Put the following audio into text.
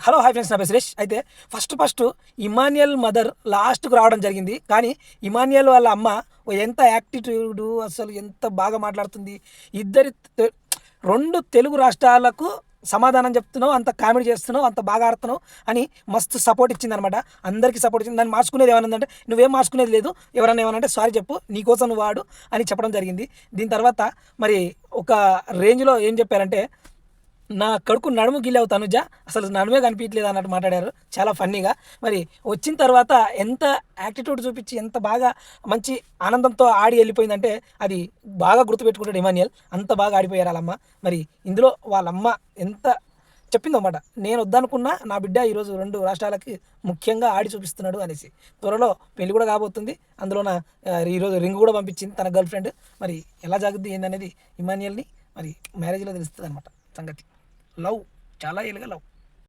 Hello hi friends, నా పేరు సురేష్. అయితే ఫస్ట్ ఇమాన్యుయల్ మదర్ లాస్ట్కు రావడం జరిగింది. కానీ ఇమాన్యుయల్ వాళ్ళ అమ్మ ఎంత యాక్టిట్యూడు, అసలు ఎంత బాగా మాట్లాడుతుంది. ఇద్దరి రెండు తెలుగు రాష్ట్రాలకు సమాధానం చెప్తున్నావు, అంత కామెడీ చేస్తున్నావు, అంత బాగా ఆడుతున్నావు అని మస్తు సపోర్ట్ ఇచ్చింది అనమాట. అందరికీ సపోర్ట్ ఇచ్చింది. దాన్ని మార్చుకునేది ఏమైనా ఉందంటే నువ్వేం మార్చుకునేది లేదు, ఎవరైనా ఏమన్నా అంటే సారీ చెప్పు, నీకోసం నువ్వు వాడు అని చెప్పడం జరిగింది. దీని తర్వాత మరి ఒక రేంజ్లో ఏం చెప్పారంటే, నా కడుకు నడుము గిల్లావు తనుజ, అసలు నడుమే కనిపించలేదు అన్నట్టు మాట్లాడారు చాలా ఫన్నీగా. మరి వచ్చిన తర్వాత ఎంత యాటిట్యూడ్ చూపించి ఎంత బాగా మంచి ఆనందంతో ఆడి వెళ్ళిపోయిందంటే అది బాగా గుర్తుపెట్టుకుంటాడు ఇమాన్యుయల్. అంత బాగా ఆడిపోయారు వాళ్ళమ్మ. మరి ఇందులో వాళ్ళమ్మ ఎంత చెప్పిందన్నమాట, నేను వద్దనుకున్నా నా బిడ్డ ఈరోజు రెండు రాష్ట్రాలకి ముఖ్యంగా ఆడి చూపిస్తున్నాడు అనేసి. త్వరలో పెళ్లి కూడా కాబోతుంది. అందులో ఈరోజు రింగ్ కూడా పంపించింది తన గర్ల్ ఫ్రెండ్. మరి ఎలా జాగ్రత్త ఏందనేది ఇమాన్యుయల్ని మరి మ్యారేజ్లో తెలుస్తుంది అనమాట సంగతి. లవ్ చాలా ఏళ్ళుగా లవ్.